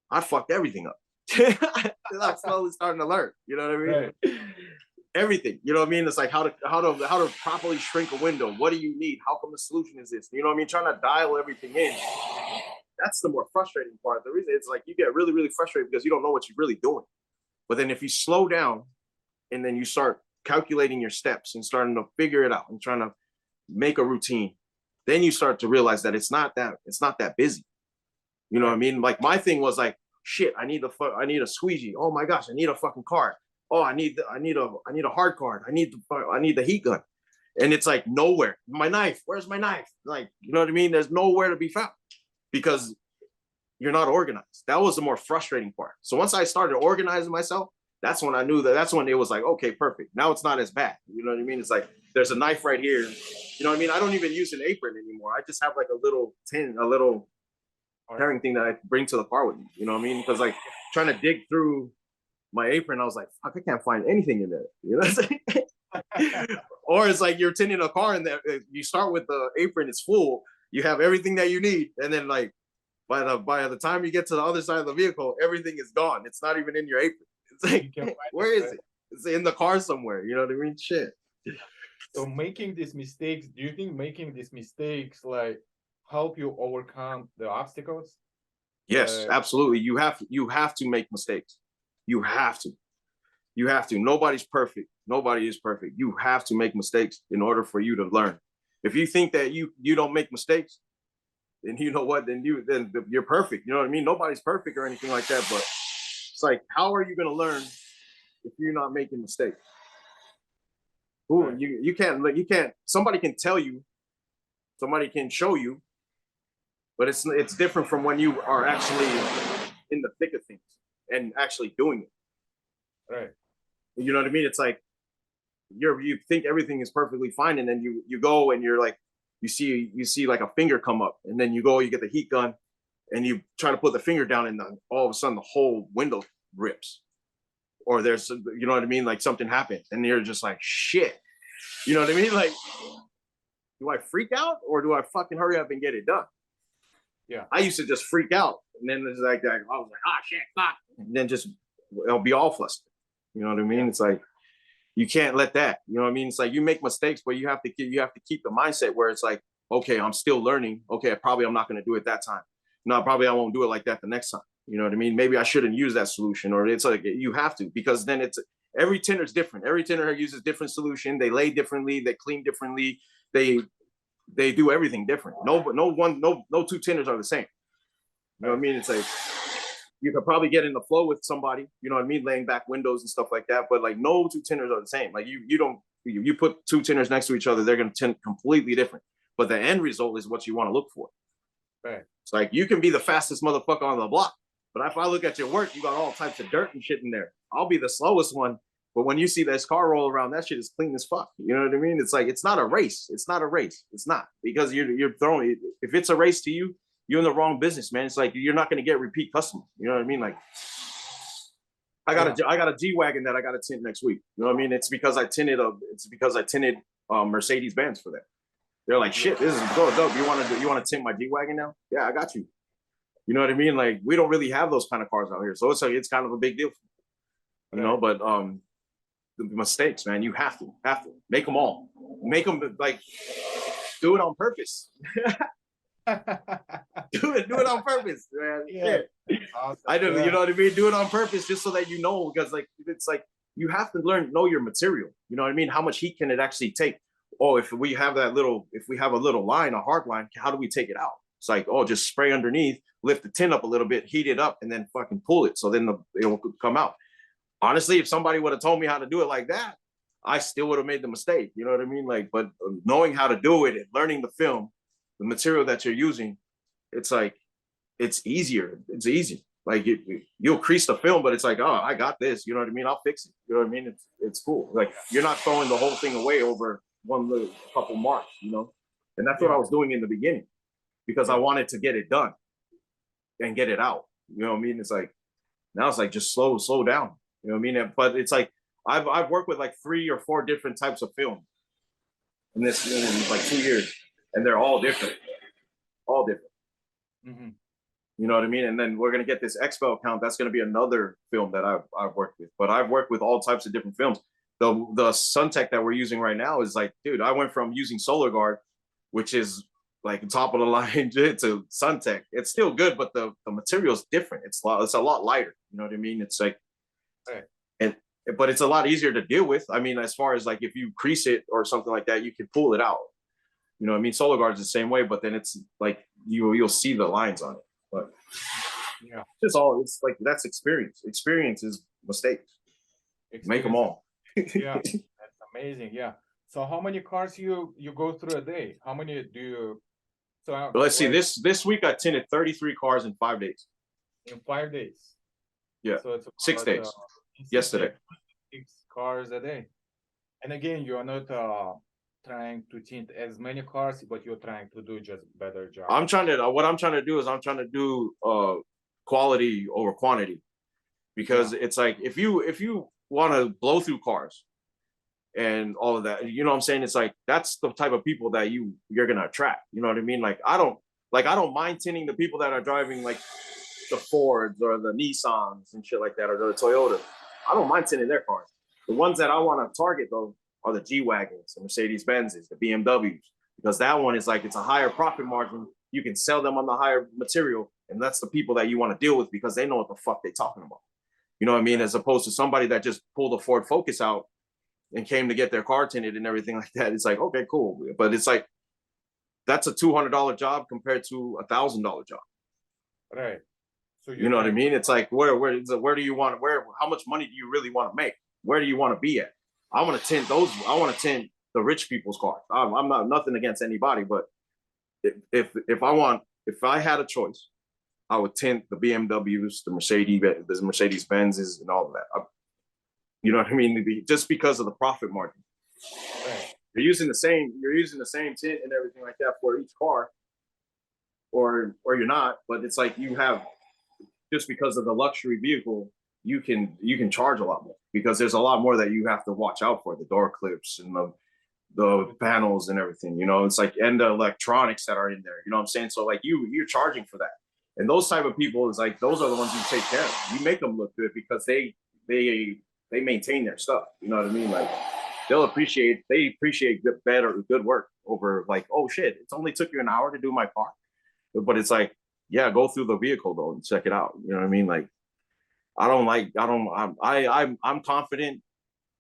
I fucked everything up. I'm slowly starting to learn. You know what I mean? Right. Everything. You know what I mean? It's like how to properly shrink a window. What do you need? How come the solution is this? You know what I mean? Trying to dial everything in. That's the more frustrating part. The reason it's like you get really, really frustrated because you don't know what you're really doing. But then if you slow down and then you start calculating your steps and starting to figure it out and trying to make a routine, then you start to realize that it's not that busy. You know what I mean? Like my thing was like, shit, I need a squeegee. Oh my gosh, I need a fucking card. Oh, I need a hard card. I need the heat gun. And it's like nowhere. My knife. Where's my knife? Like, you know what I mean? There's nowhere to be found because you're not organized. That was the more frustrating part. So once I started organizing myself, that's when I knew that's when it was like, okay, perfect. Now it's not as bad. You know what I mean? It's like there's a knife right here. You know what I mean? I don't even use an apron anymore. I just have like a little carrying thing that I bring to the car with me. You know what I mean? Because like trying to dig through my apron, I was like, fuck, I can't find anything in there. You know what I'm saying? Or it's like you're tinting a car and you start with the apron, it's full. You have everything that you need. And then like by the time you get to the other side of the vehicle, everything is gone. It's not even in your apron. It's like, where is it? It's in the car somewhere. You know what I mean? Shit. So making these mistakes, do you think making these mistakes like help you overcome the obstacles? Yes, absolutely. You have to make mistakes. You have to. Nobody's perfect. Nobody is perfect. You have to make mistakes in order for you to learn. If you think that you don't make mistakes, then you know what? Then you're perfect. You know what I mean? Nobody's perfect or anything like that. But it's like, how are you going to learn if you're not making mistakes? Ooh, right. You can't. Somebody can tell you. Somebody can show you. But it's different from when you are actually in the thick of things and actually doing it. Right. You know what I mean? It's like you think everything is perfectly fine, and then you go and you're like, you see like a finger come up, and then you get the heat gun and you try to put the finger down, and all of a sudden the whole window rips. Or there's, you know what I mean? Like something happened and you're just like, shit. You know what I mean? Like, do I freak out or do I fucking hurry up and get it done? Yeah. I used to just freak out. And then it's like that. I was like, ah, shit, fuck. And then just, it'll be all flustered. You know what I mean? It's like, you can't let that, you know what I mean? It's like you make mistakes, but you have to keep the mindset where it's like, okay, I'm still learning. Okay, I'm not going to do it that time. No, probably I won't do it like that the next time. You know what I mean? Maybe I shouldn't use that solution, or it's like you have to, because then every tinter is different. Every tinter uses different solution. They lay differently. They clean differently. They do everything different. No two tinters are the same. You know what I mean? It's like you could probably get in the flow with somebody, you know what I mean, laying back windows and stuff like that. But like no two tinters are the same. Like you put two tinters next to each other, they're gonna tint completely different. But the end result is what you want to look for. Right. It's like you can be the fastest motherfucker on the block, but if I look at your work, you got all types of dirt and shit in there. I'll be the slowest one. But when you see this car roll around, that shit is clean as fuck. You know what I mean? It's like, it's not a race. It's not a race. It's not, because you're throwing, if it's a race to you, you're in the wrong business, man. It's like, you're not going to get repeat customers. You know what I mean? Like, I got a G-Wagon that I got to tint next week. You know what I mean? It's because I tinted Mercedes Benz for that. They're like, shit, this is dope. You want to tint my G-Wagon now? Yeah, I got you. You know what I mean? Like, we don't really have those kind of cars out here. So it's like, it's kind of a big deal for me, you know, but the mistakes, man, you have to make them all. Make them, like, do it on purpose. do it on purpose, man. Yeah. Awesome. I do, you know what I mean? Do it on purpose just so that you know, because like, it's like, you have to know your material. You know what I mean? How much heat can it actually take? oh, if we have a little line, a hard line, how do we take it out? It's like, oh, just spray underneath, lift the tint up a little bit, heat it up, and then fucking pull it. So then it'll come out. Honestly, if somebody would have told me how to do it like that, I still would have made the mistake. You know what I mean? Like, but knowing how to do it and learning the film, the material that you're using, it's like, it's easier. It's easy. Like you'll crease the film, but it's like, oh, I got this. You know what I mean? I'll fix it. You know what I mean? It's cool. Like you're not throwing the whole thing away over one little couple marks, you know? And that's what I was doing in the beginning because I wanted to get it done and get it out. You know what I mean? It's like, now it's like, just slow down. You know what I mean? But it's like, I've worked with like 3 or 4 different types of film in like 2 years, and they're all different. All different. Mm-hmm. You know what I mean? And then we're gonna get this XPEL account. That's gonna be another film that I've worked with. But I've worked with all types of different films. The Suntech that we're using right now is like, dude, I went from using Solar Guard, which is like top of the line, to Suntech. It's still good, but the material is different. It's a lot lighter. You know what I mean? It's like, but it's a lot easier to deal with. I mean, as far as like if you crease it or something like that, you can pull it out. You know what I mean? Solar Guard's the same way, but then it's like you'll see the lines on it. But yeah, it's like that's experience. Experience is mistakes. Make them all. Yeah, that's amazing. Yeah. So how many cars you go through a day? How many do you? So But let's see. This week I tinted 33 cars in 5 days. In 5 days. Yeah. So it's about, 6 days. Yesterday. 6 cars a day. And again, you are not trying to tint as many cars, but you're trying to do just better job. What I'm trying to do is I'm trying to do quality over quantity, because it's like if you want to blow through cars and all of that, you know what I'm saying? It's like that's the type of people that you're gonna attract. You know what I mean? Like I don't mind tinting the people that are driving like the Fords or the Nissans and shit like that, or the Toyota. I don't mind tinting their cars. The ones that I want to target though are the G-Wagons, the Mercedes-Benzes, the BMWs, because that one is like, it's a higher profit margin. You can sell them on the higher material, and that's the people that you want to deal with because they know what the fuck they're talking about. You know what I mean? As opposed to somebody that just pulled a Ford Focus out and came to get their car tinted and everything like that. It's like, okay, cool. But it's like, that's a $200 job compared to a $1,000 job. Right. So you know what I mean? It's like, where do you want, how much money do you really want to make? Where do you want to be at? I want to tint the rich people's cars. I'm not nothing against anybody, but if I had a choice, I would tint the BMWs, the Mercedes Benzes, and all of that. You know what I mean? Just because of the profit margin. Right. You're using the same tint and everything like that for each car, or you're not. But it's like you have, just because of the luxury vehicle, you can charge a lot more because there's a lot more that you have to watch out for, the door clips and the panels and everything, you know. It's like, and the electronics that are in there, you know what I'm saying? So like you're charging for that. And those type of people is like, those are the ones you take care of. You make them look good because they maintain their stuff. You know what I mean? Like they appreciate good work over like, oh shit, it's only took you an hour to do my car. But it's like, yeah, go through the vehicle though and check it out. You know what I mean? Like I'm confident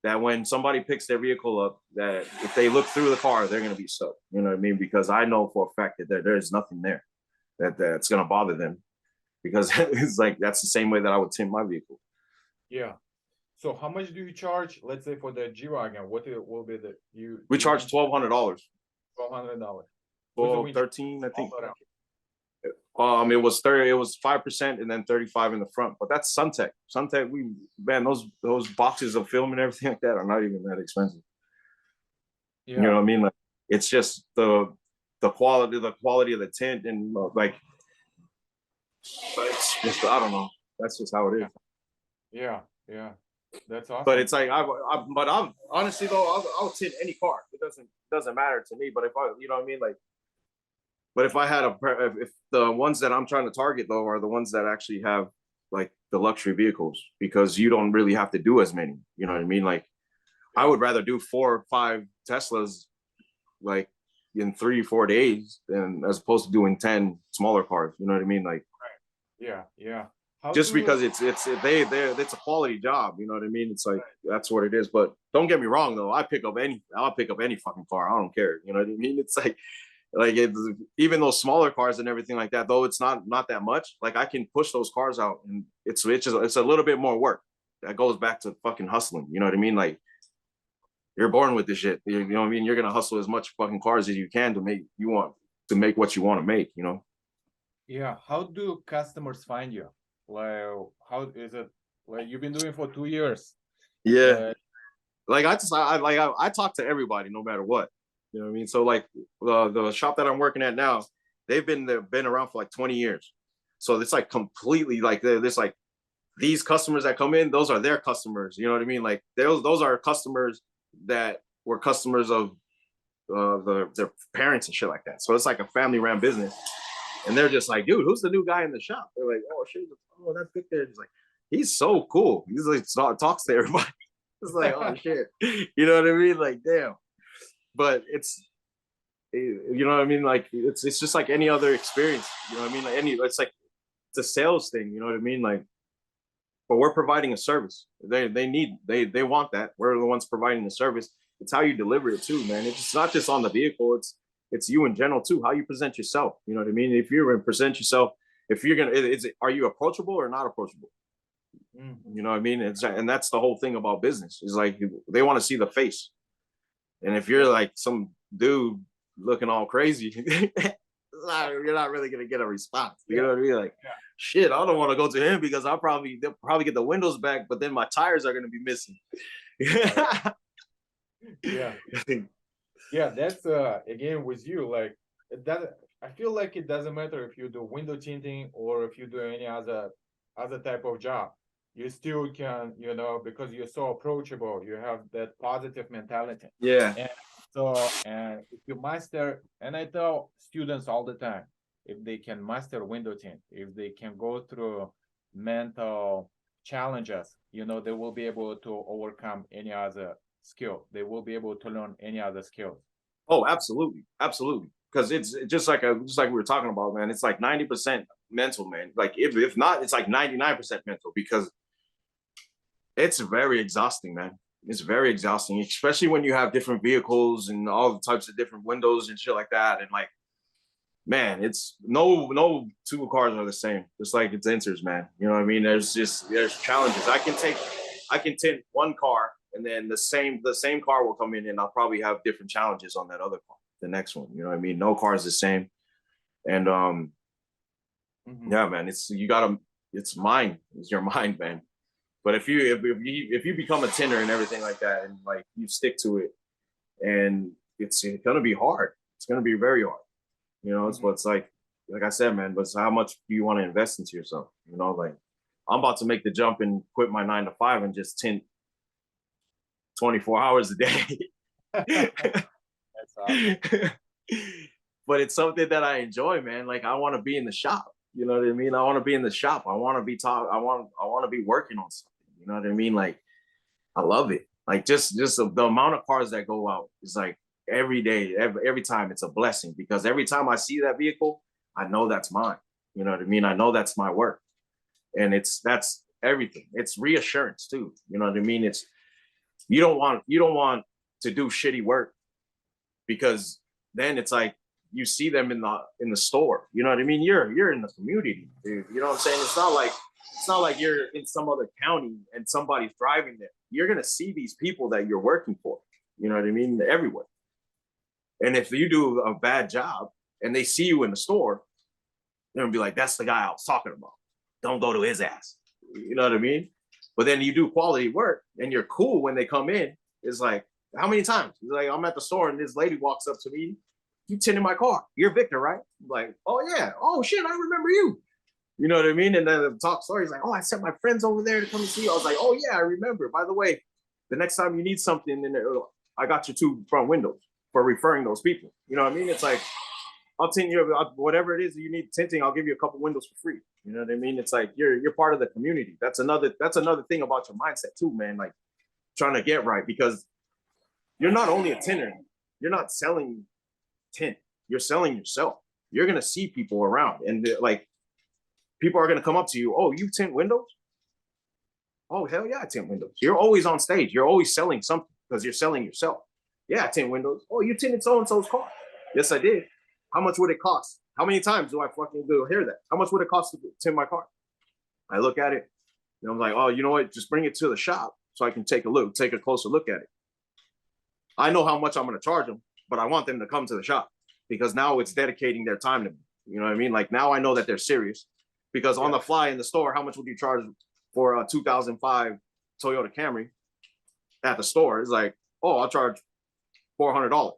that when somebody picks their vehicle up, that if they look through the car, they're going to be stoked. You know what I mean? Because I know for a fact that there's nothing there that's going to bother them, because it's like, that's the same way that I would tint my vehicle. Yeah. So how much do you charge? Let's say for the G-Wagon, what will be we charge $1,200. $1,200. 13, I think. It was 5% and then 35 in the front, but that's Suntech. Suntech, those boxes of film and everything like that are not even that expensive. Yeah. You know what I mean? Like it's just the quality of the tint and like, it's just, I don't know. That's just how it is. Yeah. That's awesome. But it's like I'm honestly though, I'll tint any car. It doesn't matter to me. But if you know what I mean, like. But if the ones that I'm trying to target though are the ones that actually have like the luxury vehicles, because you don't really have to do as many. You know what I mean? Like I would rather do 4 or 5 Teslas like in 3-4 days than as opposed to doing 10 smaller cars. You know what I mean? Like, right. Yeah. How just do because it's a quality job, you know what I mean? It's like that's what it is. But don't get me wrong though, I'll pick up any fucking car. I don't care. You know what I mean? It's like even those smaller cars and everything like that, though it's not that much. Like I can push those cars out, and it's a little bit more work. That goes back to fucking hustling. You know what I mean? Like you're born with this shit. You know what I mean? You're gonna hustle as much fucking cars as you can to make what you want to make. You know? yeah, how do customers find you? Like, how is it? Like, you've been doing for 2 years. Yeah. Like, Like I talk to everybody no matter what. You know what I mean? So like the shop that I'm working at now, they've been around for like 20 years. So it's like completely like there's like these customers that come in, those are their customers. You know what I mean? Like those are customers that were customers of their parents and shit like that. So it's like a family ran business. And they're just like, dude, who's the new guy in the shop? They're like, oh shit, oh that's Victor. He's like, he's so cool. He's like talks to everybody. It's like, oh shit. You know what I mean? Like, damn. But you know what I mean? Like it's just like any other experience. You know what I mean? Like it's like it's a sales thing, you know what I mean? Like, but we're providing a service. They want that. We're the ones providing the service. It's how you deliver it too, man. It's not just on the vehicle, it's you in general too, how you present yourself. You know what I mean? If you're gonna present yourself, if you're gonna are you approachable or not approachable? You know what I mean? And that's the whole thing about business. Is like they want to see the face. And if you're like some dude looking all crazy, you're not really gonna get a response. You know what I mean? Like, shit, I don't want to go to him because they'll probably get the windows back, but then my tires are gonna be missing. yeah. Yeah, that's again with you, like it doesn't I feel like it doesn't matter if you do window tinting or if you do any other type of job. You still can, because you're so approachable, you have that positive mentality. Yeah. And so and if you master, and I tell students all the time, if they can master window tint, if they can go through mental challenges, they will be able to overcome any other skill. They will be able to learn any other skills. Oh, absolutely, absolutely. Because it's just like we were talking about, man. It's like 90% mental, man. Like if not, it's like 99% mental because it's very exhausting, man. It's very exhausting, especially when you have different vehicles and all the types of different windows and shit like that. And like, man, it's no two cars are the same. Just like it enters, man. You know what I mean? There's challenges. I can tint one car and then the same car will come in and I'll probably have different challenges on that other car, the next one. You know what I mean? No car is the same. And yeah, man, it's mine. It's your mind, man. But if you become a tinner and everything like that, and like you stick to it, and it's gonna be hard. It's gonna be very hard. It's like I said, man. But it's how much do you want to invest into yourself? Like I'm about to make the jump and quit my 9 to 5 and just tint 24 hours a day. That's awesome. But it's something that I enjoy, man. Like I want to be in the shop. You know what I mean? I want to be in the shop. I want to be I want to be working on something. You know what I mean? Like I love it. Like just the amount of cars that go out is like every day, every time it's a blessing because every time I see that vehicle, I know that's mine. You know what I mean? I know that's my work, and that's everything. It's reassurance too. You know what I mean? It's you don't want to do shitty work because then it's like you see them in the store. You know what I mean? You're in the community, dude. You know what I'm saying? It's not like you're in some other county and somebody's driving there. You're gonna see these people that you're working for. You know what I mean? Everywhere. And if you do a bad job and they see you in the store, they're gonna be like, "That's the guy I was talking about. Don't go to his ass." You know what I mean? But then you do quality work and you're cool when they come in. It's like, how many times? It's like I'm at the store and this lady walks up to me. You tinted my car. You're Victor, right? I'm like, oh yeah. Oh shit, I remember you. You know what I mean? And then the talk story is like, oh, I sent my friends over there to come and see you. I was like, oh yeah, I remember. By the way, the next time you need something, then I got your 2 front windows for referring those people. You know what I mean? It's like, I'll tint you whatever it is that you need tinting. I'll give you a couple windows for free. You know what I mean? It's like you're part of the community. That's another thing about your mindset too, man. Like trying to get right because you're not only a tinner. You're not selling tint. You're selling yourself. You're gonna see people around, and like people are gonna come up to you. Oh, you tint windows? Oh, hell yeah, I tint windows. You're always on stage. You're always selling something because you're selling yourself. Yeah, I tint windows. Oh, you tinted so and so's car? Yes, I did. How much would it cost? How many times do I fucking hear that? How much would it cost to tint my car? I look at it and I'm like, oh, you know what? Just bring it to the shop so I can take a closer look at it. I know how much I'm going to charge them, but I want them to come to the shop because now it's dedicating their time to me. You know what I mean? Like now I know that they're serious because on the fly in the store, how much would you charge for a 2005 Toyota Camry at the store? It's like, oh, I'll charge $400.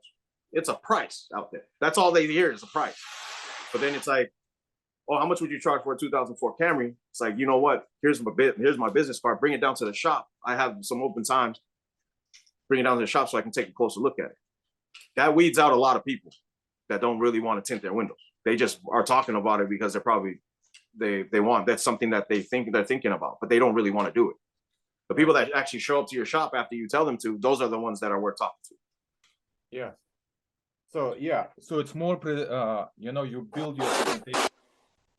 It's a price out there. That's all they hear is a price. But then it's like, oh, how much would you charge for a 2004 Camry? It's like, you know what? Here's my business card. Bring it down to the shop. I have some open times. Bring it down to the shop so I can take a closer look at it. That weeds out a lot of people that don't really want to tint their windows. They just are talking about it because they're probably they want, that's something that they're thinking about, but they don't really want to do it. The people that actually show up to your shop after you tell them to, those are the ones that are worth talking to. Yeah. So yeah, so it's more you build your presentation,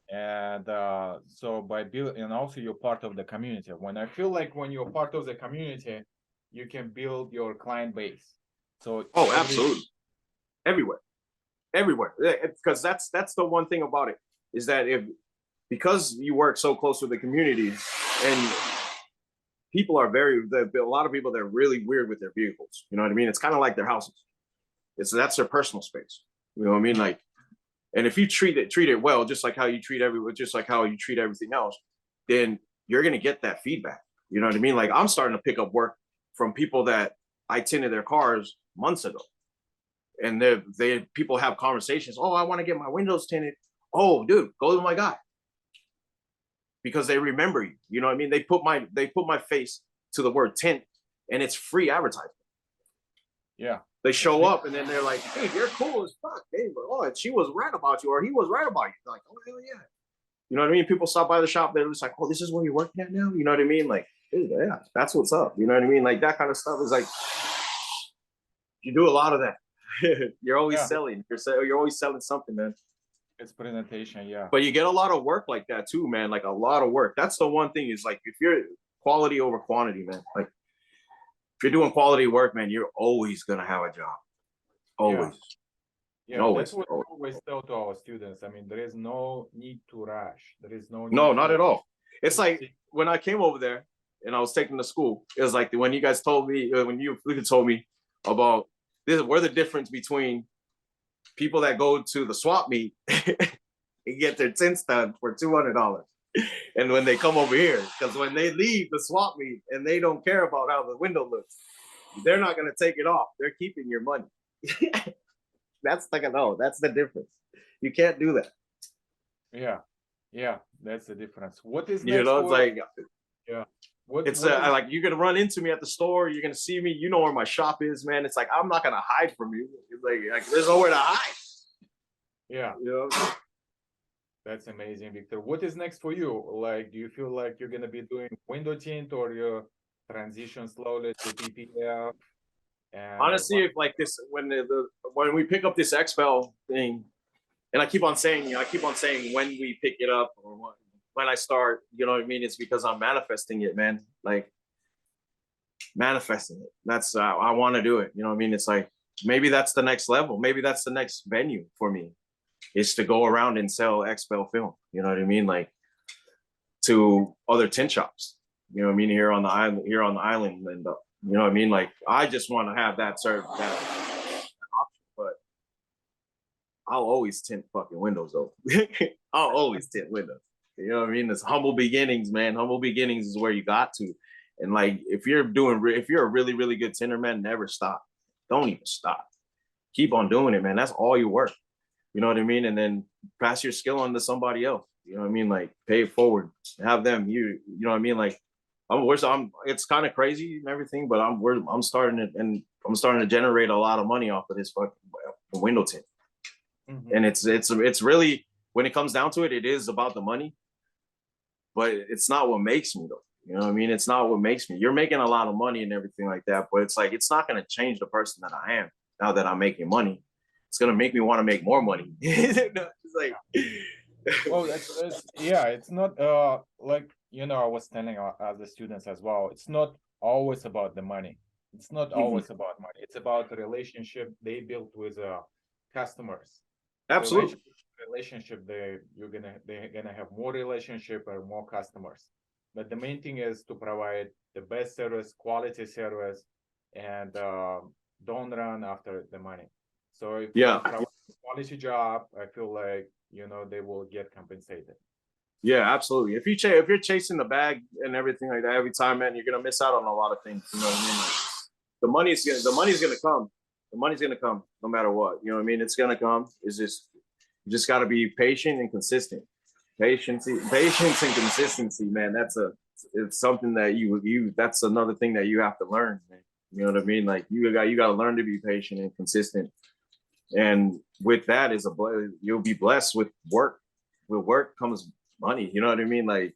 and so by build, and also you're part of the community. When I feel like when you're part of the community, you can build your client base. So absolutely, everywhere, because that's the one thing about it is that because you work so close with the community, and people are a lot of people, they're really weird with their vehicles. You know what I mean? It's kind of like their houses. That's their personal space. You know what I mean? Like, and if you treat it well, just like how you treat everything else, then you're gonna get that feedback. You know what I mean? Like I'm starting to pick up work from people that I tinted their cars months ago, and people have conversations. Oh, I want to get my windows tinted. Oh, dude, go to my guy, because they remember you. You know what I mean? They put my face to the word tint, and it's free advertising. Yeah. They show up and then they're like, hey, you're cool as fuck. Hey, oh, she was right about you, or he was right about you. Like, oh, hell yeah. You know what I mean? People stop by the shop, they're just like, oh, this is where you're working at now? You know what I mean? Like, yeah, that's what's up. You know what I mean? Like, that kind of stuff is like, you do a lot of that. You're always selling. You're always selling something, man. It's presentation, yeah. But you get a lot of work like that too, man. Like a lot of work. That's the one thing is like, if you're quality over quantity, man, like, if you're doing quality work, man, you're always gonna have a job. Always. Yeah, always. That's what I always tell to our students. I mean, there is no need to rush. There is no need not at all. It's like when I came over there and I was taking the school, it was like when you guys told me, when you told me about this, where the difference between people that go to the swap meet and get their tints done for $200. And when they come over here, because when they leave the swap meet and they don't care about how the window looks, they're not going to take it off. They're keeping your money. That's the difference. You can't do that. Yeah, that's the difference. What is next? You know, it's like, like you're gonna run into me at the store. You're gonna see me. You know where my shop is, man. It's like I'm not gonna hide from you. It's like there's nowhere to hide. Yeah, you know. That's amazing, Victor. What is next for you? Like, do you feel like you're gonna be doing window tint, or you transition slowly to PPF? And honestly, if like this, when we pick up this XPEL thing, and I keep on saying when we pick it up or when I start, you know what I mean? It's because I'm manifesting it, man. Like manifesting it. That's I want to do it. You know what I mean? It's like maybe that's the next level. Maybe that's the next venue for me. Is to go around and sell XPEL film, you know what I mean? Like to other tint shops, you know what I mean? Here on the island, and you know what I mean? Like I just want to have that option, but I'll always tint fucking windows though. I'll always tint windows. You know what I mean? It's humble beginnings, man. Humble beginnings is where you got to. And like if you're a really, really good tinter, man, never stop. Don't even stop. Keep on doing it, man. That's all your work. You know what I mean? And then pass your skill on to somebody else. You know what I mean? Like pay it forward. Have them. You know what I mean? Like it's kind of crazy and everything, but I'm starting to generate a lot of money off of this fucking window tint. Mm-hmm. And it's really, when it comes down to it, it is about the money, but it's not what makes me though. You know what I mean? It's not what makes me. You're making a lot of money and everything like that, but it's like, it's not going to change the person that I am now that I'm making money. It's going to make me want to make more money. It's like, Well, it's yeah, it's not like I was telling other students as well. It's not always about the money. It's not Mhm. always about money. It's about the relationship they built with customers. So Absolutely. eventually, relationship they're gonna have more relationship or more customers. But the main thing is to provide the best service, quality service, and don't run after the money. So if you Yeah. provide a quality job, I feel like they will get compensated. Yeah, absolutely. If you're chasing the bag and everything like that every time, man, you're gonna miss out on a lot of things. You know what I mean? Like, the money's gonna come. The money's gonna come no matter what. You know what I mean? It's gonna come. It's just you just gotta be patient and consistent. Patience and consistency, man. It's something that that's another thing that you have to learn, man. You know what I mean? Like you got to learn to be patient and consistent. And with that is you'll be blessed with work. With work comes money. You know what I mean? Like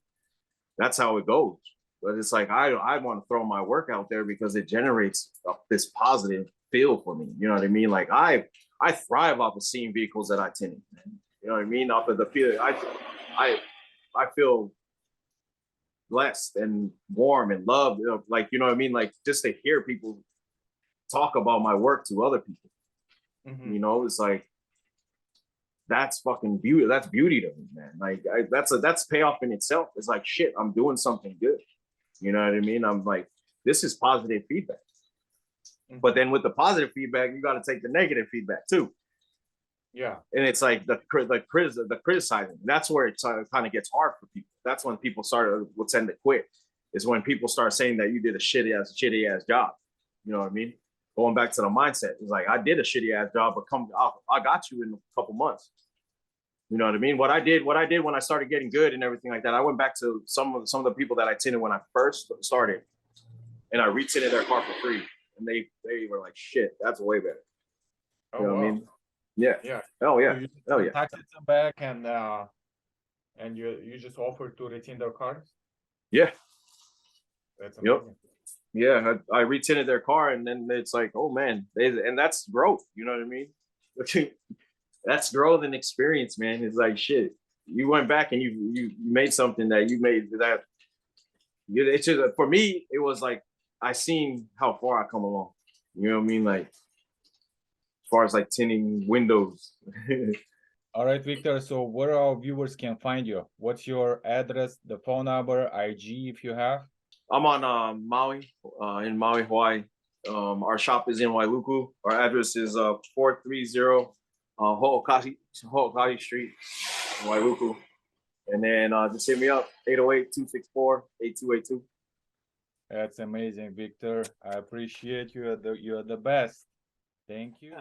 that's how it goes. But it's like I want to throw my work out there because it generates this positive feel for me. You know what I mean? Like I thrive off of seeing vehicles that I tint. You know what I mean? Off of the feel, I I feel blessed and warm and loved. Like you know what I mean? Like just to hear people talk about my work to other people. Mm-hmm. You know, it's like that's fucking beauty. That's beauty to me, man. Like that's payoff in itself. It's like shit. I'm doing something good. You know what I mean? I'm like, this is positive feedback. Mm-hmm. But then with the positive feedback, you got to take the negative feedback too. Yeah. And it's like the criticizing. That's where it kind of gets hard for people. That's when people will tend to quit. Is when people start saying that you did a shitty ass job. You know what I mean? Going back to the mindset, it's like I did a shitty ass job, but I got you in a couple months. You know what I mean? What I did when I started getting good and everything like that, I went back to some of the people that I tinted when I first started, and I retinted their car for free, and they were like, "Shit, that's way better." Oh You know what I wow. mean? Yeah. Yeah. Oh So yeah. you Oh yeah. contacted them back and you just offered to retain their cars? Yeah. That's Yep. amazing. Yeah. I retinted their car, and then it's like, oh man, and that's growth. You know what I mean? That's growth and experience, man. It's like shit. You went back and you made something that you made that. It's just for me. It was like I seen how far I come along. You know what I mean? Like as far as like tinting windows. All right, Victor. So where our viewers can find you? What's your address, the phone number, IG if you have? I'm on Maui, in Maui, Hawaii. Our shop is in Wailuku. Our address is 430 Ho'okati Street, Wailuku. And then just hit me up, 808-264-8282. That's amazing, Victor. I appreciate you. You're the best. Thank you.